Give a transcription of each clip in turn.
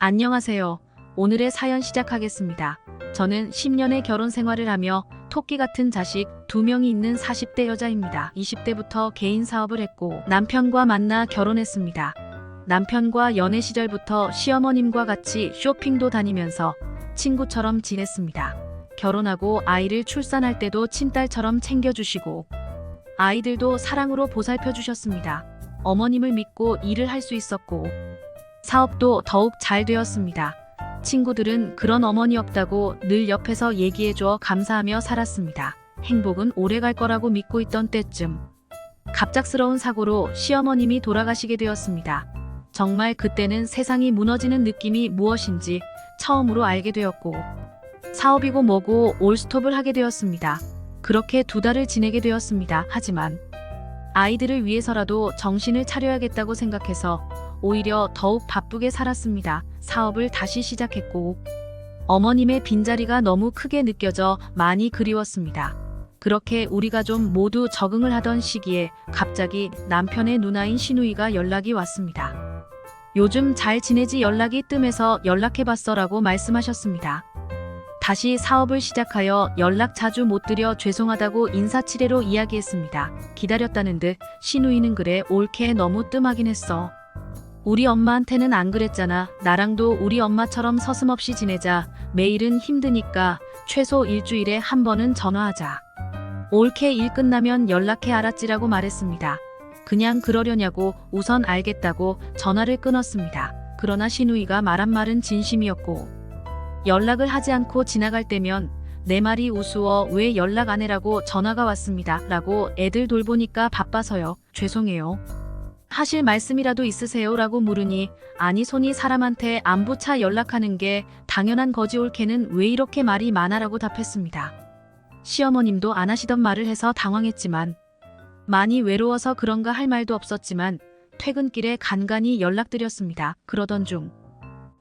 안녕하세요. 오늘의 사연 시작하겠습니다. 저는 10년의 결혼 생활을 하며 토끼 같은 자식 2명이 있는 40대 여자입니다. 20대부터 개인 사업을 했고 남편과 만나 결혼했습니다. 남편과 연애 시절부터 시어머님과 같이 쇼핑도 다니면서 친구처럼 지냈습니다. 결혼하고 아이를 출산할 때도 친딸처럼 챙겨주시고 아이들도 사랑으로 보살펴 주셨습니다. 어머님을 믿고 일을 할 수 있었고 사업도 더욱 잘 되었습니다. 친구들은 그런 어머니 없다고 늘 옆에서 얘기해줘 감사하며 살았습니다. 행복은 오래갈 거라고 믿고 있던 때쯤 갑작스러운 사고로 시어머님이 돌아가시게 되었습니다. 정말 그때는 세상이 무너지는 느낌이 무엇인지 처음으로 알게 되었고 사업이고 뭐고 올스톱을 하게 되었습니다. 그렇게 2달을 지내게 되었습니다. 하지만 아이들을 위해서라도 정신을 차려야겠다고 생각해서 오히려 더욱 바쁘게 살았습니다. 사업을 다시 시작했고 어머님의 빈자리가 너무 크게 느껴져 많이 그리웠습니다. 그렇게 우리가 좀 모두 적응을 하던 시기에 갑자기 남편의 누나인 시누이가 연락이 왔습니다. 요즘 잘 지내지 연락이 뜸해서 연락해봤어라고 말씀하셨습니다. 다시 사업을 시작하여 연락 자주 못 드려 죄송하다고 인사치레로 이야기했습니다. 기다렸다는 듯 시누이는 그래 올케 너무 뜸하긴 했어. 우리 엄마한테는 안 그랬잖아. 나랑도 우리 엄마처럼 서슴없이 지내자. 매일은 힘드니까 최소 일주일에 한 번은 전화하자. 올케 일 끝나면 연락해 알았지라고 말했습니다. 그냥 그러려냐고 우선 알겠다고 전화를 끊었습니다. 그러나 시누이가 말한 말은 진심이었고 연락을 하지 않고 지나갈 때면 내 말이 우스워 왜 연락 안 해라고 전화가 왔습니다. 라고 애들 돌보니까 바빠서요. 죄송해요. 하실 말씀이라도 있으세요? 라고 물으니 아니 손이 사람한테 안부차 연락하는 게 당연한 거지 올케는 왜 이렇게 말이 많아? 라고 답했습니다. 시어머님도 안 하시던 말을 해서 당황했지만 많이 외로워서 그런가 할 말도 없었지만 퇴근길에 간간히 연락드렸습니다. 그러던 중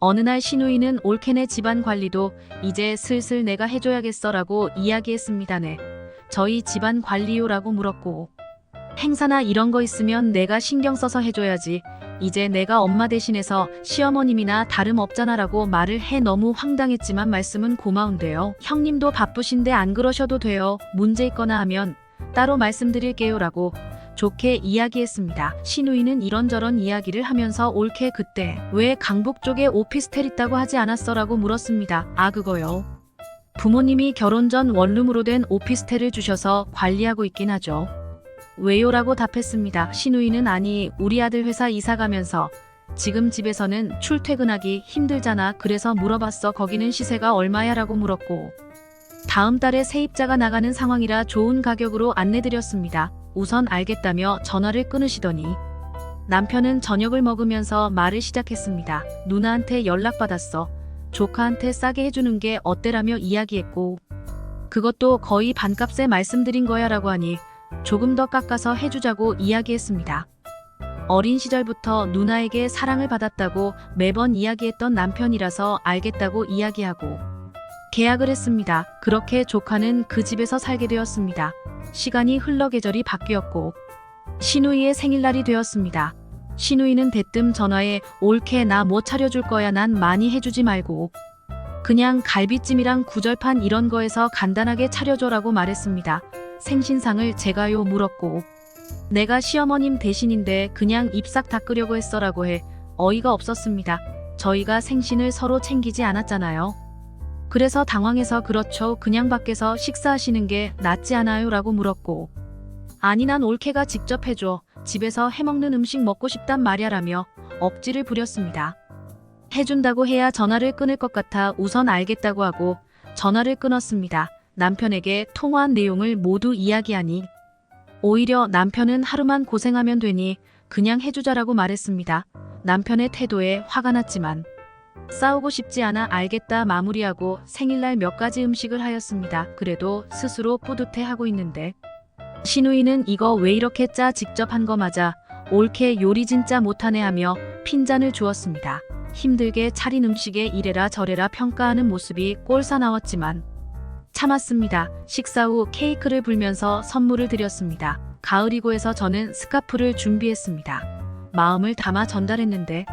어느 날 시누이는 올케네 집안 관리도 이제 슬슬 내가 해줘야겠어 라고 이야기했습니다. 네, 저희 집안 관리요? 라고 물었고 행사나 이런 거 있으면 내가 신경 써서 해줘야지. 이제 내가 엄마 대신해서 시어머님이나 다름없잖아 라고 말을 해 너무 황당했지만 말씀은 고마운데요. 형님도 바쁘신데 안 그러셔도 돼요. 문제 있거나 하면 따로 말씀드릴게요. 라고 좋게 이야기했습니다. 시누이는 이런저런 이야기를 하면서 올케 그때 왜 강북 쪽에 오피스텔 있다고 하지 않았어? 라고 물었습니다. 아 그거요. 부모님이 결혼 전 원룸으로 된 오피스텔을 주셔서 관리하고 있긴 하죠. 왜요? 라고 답했습니다. 시누이는 아니 우리 아들 회사 이사 가면서 지금 집에서는 출퇴근하기 힘들잖아. 그래서 물어봤어. 거기는 시세가 얼마야? 라고 물었고 다음 달에 세입자가 나가는 상황이라 좋은 가격으로 안내드렸습니다. 우선 알겠다며 전화를 끊으시더니 남편은 저녁을 먹으면서 말을 시작했습니다. 누나한테 연락받았어. 조카한테 싸게 해주는 게 어때라며 이야기했고 그것도 거의 반값에 말씀드린 거야 라고 하니 조금 더 깎아서 해주자고 이야기했습니다. 어린 시절부터 누나에게 사랑을 받았다고 매번 이야기했던 남편이라서 알겠다고 이야기하고 계약을 했습니다. 그렇게 조카는 그 집에서 살게 되었습니다. 시간이 흘러 계절이 바뀌었고 시누이의 생일날이 되었습니다. 시누이는 대뜸 전화에 올케 나 뭐 차려줄 거야. 난 많이 해주지 말고 그냥 갈비찜이랑 구절판 이런 거에서 간단하게 차려줘라고 말했습니다. 생신상을 제가요? 물었고 내가 시어머님 대신인데 그냥 입싹 닦으려고 했어라고 해 어이가 없었습니다. 저희가 생신을 서로 챙기지 않았잖아요. 그래서 당황해서 그렇죠. 그냥 밖에서 식사하시는 게 낫지 않아요? 라고 물었고 아니 난 올케가 직접 해줘. 집에서 해먹는 음식 먹고 싶단 말이야 라며 억지를 부렸습니다. 해준다고 해야 전화를 끊을 것 같아 우선 알겠다고 하고 전화를 끊었습니다. 남편에게 통화한 내용을 모두 이야기하니 오히려 남편은 하루만 고생하면 되니 그냥 해주자라고 말했습니다. 남편의 태도에 화가 났지만 싸우고 싶지 않아 알겠다 마무리하고 생일날 몇 가지 음식을 하였습니다. 그래도 스스로 뿌듯해하고 있는데 시누이는 이거 왜 이렇게 짜? 직접 한 거 맞아? 올케 요리 진짜 못하네 하며 핀잔을 주었습니다. 힘들게 차린 음식에 이래라 저래라 평가하는 모습이 꼴사나웠지만 참았습니다. 식사 후 케이크를 불면서 선물을 드렸습니다. 가을이고 해서 저는 스카프를 준비했습니다. 마음을 담아 전달했는데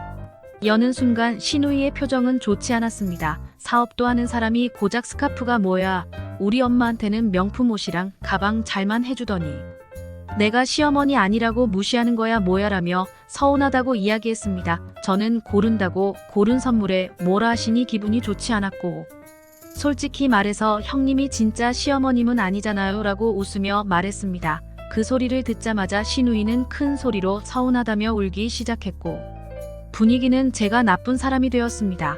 여는 순간 신우이의 표정은 좋지 않았습니다. 사업도 하는 사람이 고작 스카프가 뭐야. 우리 엄마한테는 명품 옷이랑 가방 잘만 해주더니 내가 시어머니 아니라고 무시하는 거야 뭐야라며 서운하다고 이야기했습니다. 저는 고른다고 고른 선물에 뭐라 하시니 기분이 좋지 않았고 솔직히 말해서 형님이 진짜 시어머님은 아니잖아요 라고 웃으며 말했습니다. 그 소리를 듣자마자 신우이는 큰 소리로 서운하다며 울기 시작했고 분위기는 제가 나쁜 사람이 되었습니다.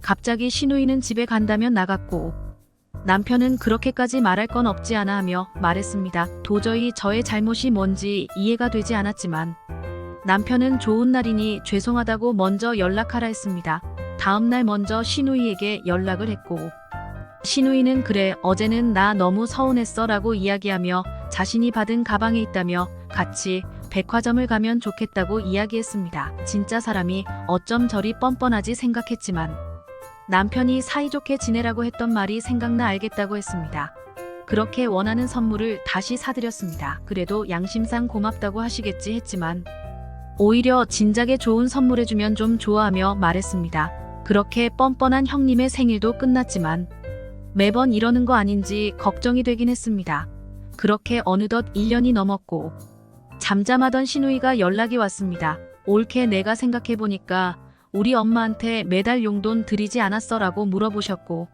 갑자기 신우이는 집에 간다면 나갔고 남편은 그렇게까지 말할 건 없지 않아 하며 말했습니다. 도저히 저의 잘못이 뭔지 이해가 되지 않았지만 남편은 좋은 날이니 죄송하다고 먼저 연락하라 했습니다. 다음 날 먼저 신우이에게 연락을 했고 신우이는 그래 어제는 나 너무 서운했어 라고 이야기하며 자신이 받은 가방에 있다며 같이 백화점을 가면 좋겠다고 이야기했습니다. 진짜 사람이 어쩜 저리 뻔뻔하지 생각했지만 남편이 사이좋게 지내라고 했던 말이 생각나 알겠다고 했습니다. 그렇게 원하는 선물을 다시 사드렸습니다. 그래도 양심상 고맙다고 하시겠지 했지만 오히려 진작에 좋은 선물해주면 좀 좋아하며 말했습니다. 그렇게 뻔뻔한 형님의 생일도 끝났지만 매번 이러는 거 아닌지 걱정이 되긴 했습니다. 그렇게 어느덧 1년이 넘었고 잠잠하던 신우이가 연락이 왔습니다. 올케 내가 생각해보니까 우리 엄마한테 매달 용돈 드리지 않았어 라고 물어보셨고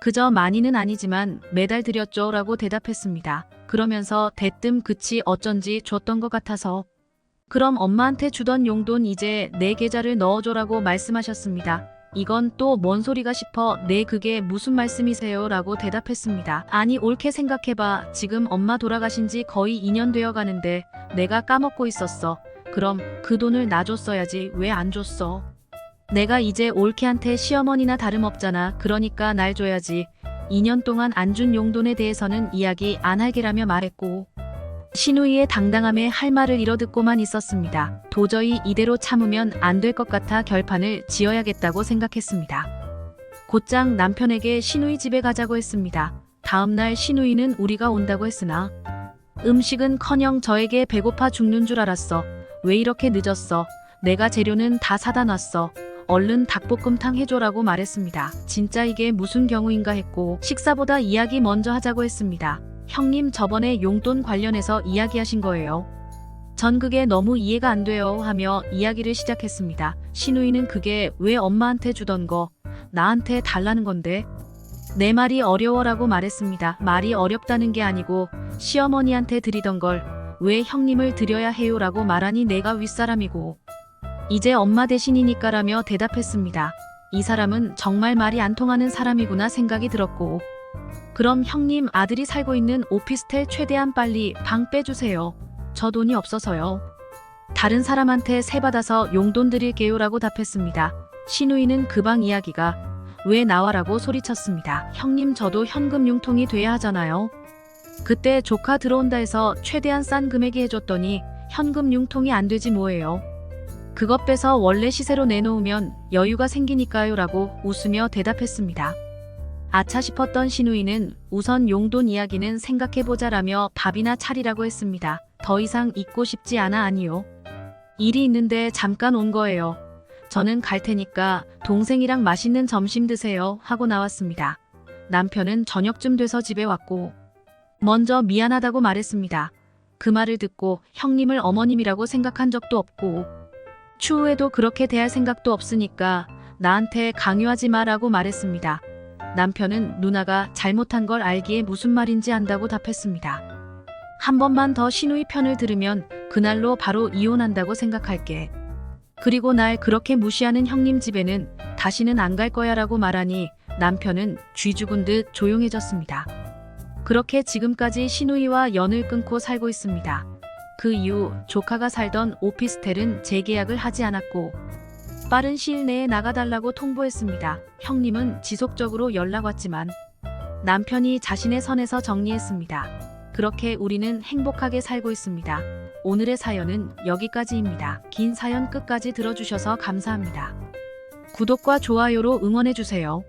그저 많이는 아니지만 매달 드렸죠 라고 대답했습니다. 그러면서 대뜸 그치 어쩐지 줬던 것 같아서 그럼 엄마한테 주던 용돈 이제 내 계좌를 넣어줘라고 말씀하셨습니다. 이건 또 뭔 소리가 싶어 네 그게 무슨 말씀이세요 라고 대답했습니다. 아니 옳게 생각해봐. 지금 엄마 돌아가신 지 거의 2년 되어 가는데 내가 까먹고 있었어. 그럼 그 돈을 나 줬어야지 왜 안 줬어? 내가 이제 올케한테 시어머니나 다름없잖아. 그러니까 날 줘야지. 2년 동안 안 준 용돈에 대해서는 이야기 안 할게라며 말했고 신우이의 당당함에 할 말을 잃어듣고만 있었습니다. 도저히 이대로 참으면 안 될 것 같아 결판을 지어야겠다고 생각했습니다. 곧장 남편에게 신우이 집에 가자고 했습니다. 다음날 신우이는 우리가 온다고 했으나 음식은커녕 저에게 배고파 죽는 줄 알았어. 왜 이렇게 늦었어? 내가 재료는 다 사다 놨어. 얼른 닭볶음탕 해줘라고 말했습니다. 진짜 이게 무슨 경우인가 했고 식사보다 이야기 먼저 하자고 했습니다. 형님 저번에 용돈 관련해서 이야기하신 거예요. 전 그게 너무 이해가 안 돼요 하며 이야기를 시작했습니다. 신우이는 그게 왜 엄마한테 주던 거 나한테 달라는 건데 내 말이 어려워라고 말했습니다. 말이 어렵다는 게 아니고 시어머니한테 드리던 걸 왜 형님을 드려야 해요 라고 말하니 내가 윗사람이고 이제 엄마 대신이니까라며 대답했습니다. 이 사람은 정말 말이 안 통하는 사람이구나 생각이 들었고 그럼 형님 아들이 살고 있는 오피스텔 최대한 빨리 방 빼주세요. 저 돈이 없어서요. 다른 사람한테 세 받아서 용돈 드릴게요 라고 답했습니다. 신우이는 그 방 이야기가 왜 나와라고 소리쳤습니다. 형님 저도 현금 융통이 돼야 하잖아요. 그때 조카 들어온다 해서 최대한 싼 금액이 해줬더니 현금 융통이 안 되지 뭐예요. 그것 빼서 원래 시세로 내놓으면 여유가 생기니까요 라고 웃으며 대답했습니다. 아차 싶었던 신우이는 우선 용돈 이야기는 생각해보자라며 밥이나 차리라고 했습니다. 더 이상 있고 싶지 않아 아니요. 일이 있는데 잠깐 온 거예요. 저는 갈 테니까 동생이랑 맛있는 점심 드세요 하고 나왔습니다. 남편은 저녁쯤 돼서 집에 왔고 먼저 미안하다고 말했습니다. 그 말을 듣고 형님을 어머님이라고 생각한 적도 없고 추후에도 그렇게 대할 생각도 없으니까 나한테 강요하지 마라고 말했습니다. 남편은 누나가 잘못한 걸 알기에 무슨 말인지 안다고 답했습니다. 한 번만 더 신우이 편을 들으면 그날로 바로 이혼한다고 생각할게. 그리고 날 그렇게 무시하는 형님 집에는 다시는 안 갈 거야 라고 말하니 남편은 쥐 죽은 듯 조용해졌습니다. 그렇게 지금까지 신우이와 연을 끊고 살고 있습니다. 그 이후 조카가 살던 오피스텔은 재계약을 하지 않았고 빠른 시일 내에 나가달라고 통보했습니다. 형님은 지속적으로 연락 왔지만 남편이 자신의 선에서 정리했습니다. 그렇게 우리는 행복하게 살고 있습니다. 오늘의 사연은 여기까지입니다. 긴 사연 끝까지 들어주셔서 감사합니다. 구독과 좋아요로 응원해주세요.